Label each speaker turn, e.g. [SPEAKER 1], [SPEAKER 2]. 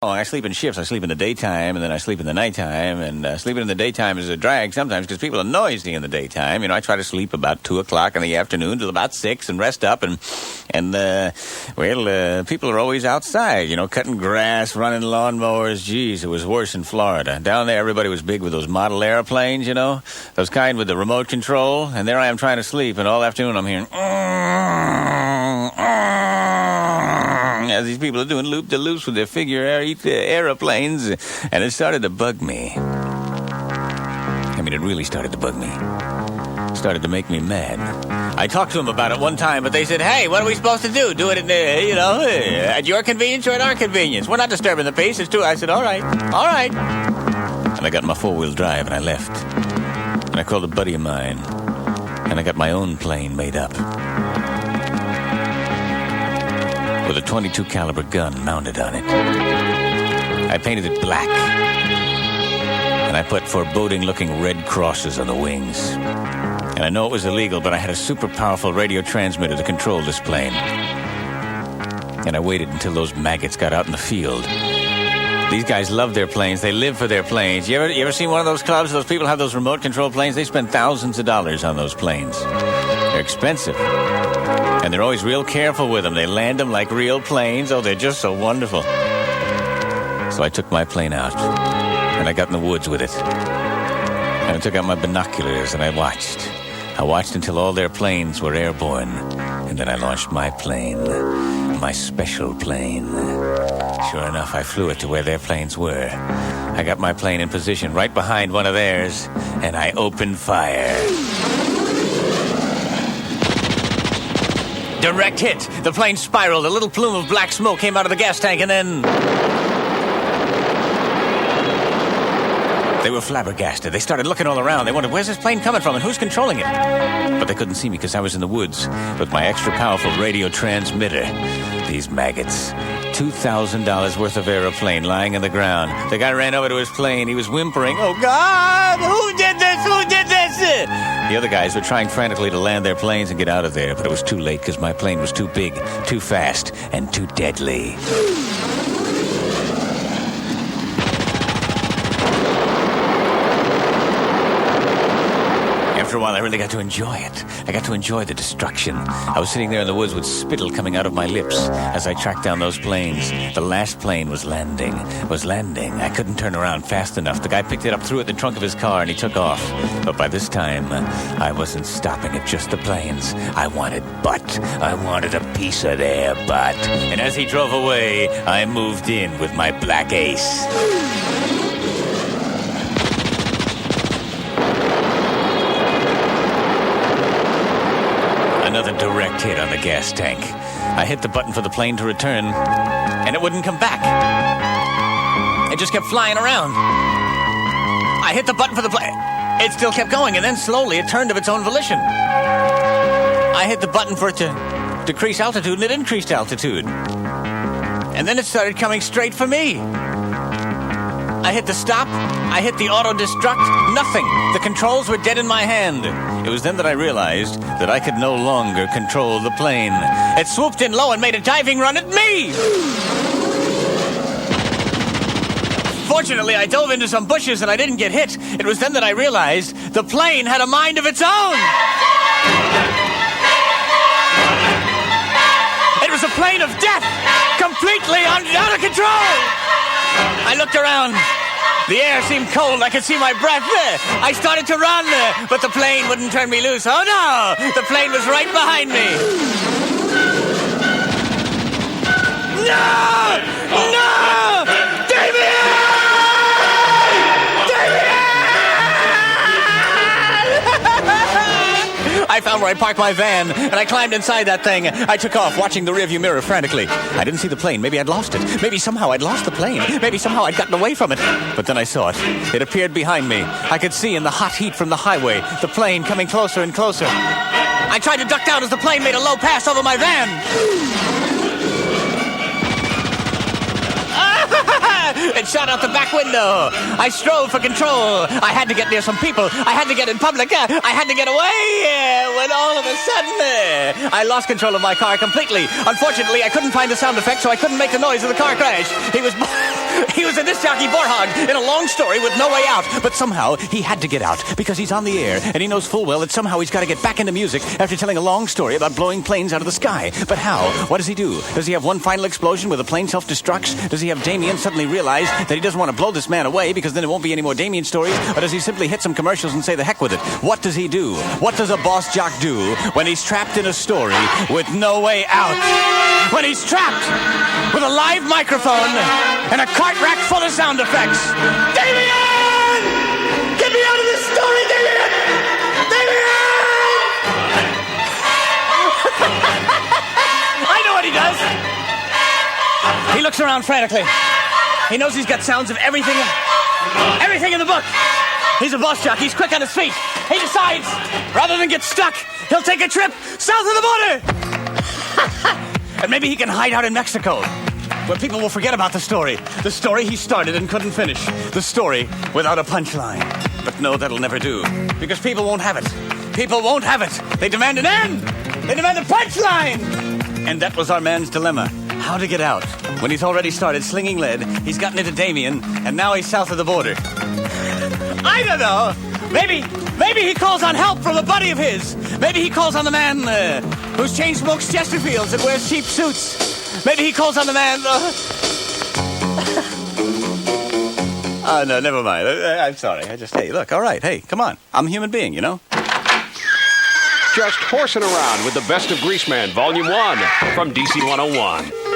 [SPEAKER 1] Oh, I sleep in shifts. I sleep in the daytime, and then I sleep in the nighttime. And sleeping in the daytime is a drag sometimes because people are noisy in the daytime. You know, I try to sleep about 2 o'clock in the afternoon till about 6 and rest up. And people are always outside, you know, cutting grass, running lawnmowers. Geez, it was worse in Florida. Down there, everybody was big with those model airplanes, you know, those kind with the remote control. And there I am trying to sleep, and all afternoon I'm hearing... as these people are doing loop-de-loops with their aeroplanes, and it started to bug me. I mean, it really started to bug me. It started to make me mad. I talked to them about it one time, but they said, hey, what are we supposed to do? Do it at your convenience or at our convenience? We're not disturbing the peace. It's true. I said, all right. And I got my 4-wheel drive, and I left. And I called a buddy of mine, and I got my own plane made up. With a .22 caliber gun mounted on it. I painted it black. And I put foreboding-looking red crosses on the wings. And I know it was illegal, but I had a super powerful radio transmitter to control this plane. And I waited until those maggots got out in the field. These guys love their planes. They live for their planes. You ever seen one of those clubs? Those people have those remote control planes. They spend thousands of dollars on those planes. They're expensive. And they're always real careful with them. They land them like real planes. Oh, they're just so wonderful. So I took my plane out, and I got in the woods with it. And I took out my binoculars, and I watched. I watched until all their planes were airborne. And then I launched my plane, my special plane. Sure enough, I flew it to where their planes were. I got my plane in position right behind one of theirs, and I opened fire. Direct hit. The plane spiraled. A little plume of black smoke came out of the gas tank, and then... They were flabbergasted. They started looking all around. They wondered, where's this plane coming from and who's controlling it? But they couldn't see me because I was in the woods with my extra powerful radio transmitter. These maggots. $2,000 worth of aeroplane lying on the ground. The guy ran over to his plane. He was whimpering, oh, God, who did this? Who did this? The other guys were trying frantically to land their planes and get out of there, but it was too late because my plane was too big, too fast, and too deadly. After a while, I really got to enjoy it. I got to enjoy the destruction. I was sitting there in the woods with spittle coming out of my lips as I tracked down those planes. The last plane was landing. I couldn't turn around fast enough. The guy picked it up, threw it in the trunk of his car, and he took off. But by this time, I wasn't stopping at just the planes. I wanted butt. I wanted a piece of their butt. And as he drove away, I moved in with my black ace. Another direct hit on the gas tank. I hit the button for the plane to return, and it wouldn't come back. It just kept flying around. I hit the button for the plane. It still kept going, and then slowly it turned of its own volition. I hit the button for it to decrease altitude, and it increased altitude. And then it started coming straight for me. I hit the stop. I hit the auto-destruct. Nothing. The controls were dead in my hand. It was then that I realized that I could no longer control the plane. It swooped in low and made a diving run at me. Fortunately, I dove into some bushes and I didn't get hit. It was then that I realized the plane had a mind of its own. It was a plane of death, completely out of control. I looked around. The air seemed cold. I could see my breath. I started to run, but the plane wouldn't turn me loose. Oh, no! The plane was right behind me. No! No! Damien! I found where I parked my van, and I climbed inside that thing. I took off, watching the rearview mirror frantically. I didn't see the plane. Maybe I'd lost it. Maybe somehow I'd lost the plane. Maybe somehow I'd gotten away from it. But then I saw it. It appeared behind me. I could see in the hot heat from the highway the plane coming closer and closer. I tried to duck down as the plane made a low pass over my van. It shot out the back window. I strove for control. I had to get near some people. I had to get in public. I had to get away. When all of a sudden, I lost control of my car completely. Unfortunately, I couldn't find the sound effect, so I couldn't make the noise of the car crash. He was disc jockey Borhog in a long story with no way out. But somehow he had to get out because he's on the air, and he knows full well that somehow he's got to get back into music after telling a long story about blowing planes out of the sky. But how? What does he do? Does he have one final explosion where the plane self-destructs? Does he have Damien suddenly realize that he doesn't want to blow this man away because then there won't be any more Damien stories? Or does he simply hit some commercials and say the heck with it? What does he do? What does a boss jock do when he's trapped in a story with no way out? When he's trapped with a live microphone and a cart rack full of sound effects. Damien! Get me out of this story, Damien! Damien! I know what he does. He looks around frantically. He knows he's got sounds of everything in the book. He's a boss jock. He's quick on his feet. He decides, rather than get stuck, he'll take a trip south of the border. And maybe he can hide out in Mexico, where people will forget about the story. The story he started and couldn't finish. The story without a punchline. But no, that'll never do. Because people won't have it. People won't have it. They demand an end. They demand a punchline. And that was our man's dilemma. How to get out. When he's already started slinging lead, he's gotten into Damien, and now he's south of the border. I don't know. Maybe he calls on help from a buddy of his. Maybe he calls on the man whose chain smokes Chesterfields and wears cheap suits. Maybe he calls on the man... Oh, no, never mind. I'm sorry. Hey, look, all right. Hey, come on. I'm a human being, you know?
[SPEAKER 2] Just horsing around with the best of Greaseman, Volume 1 from DC 101.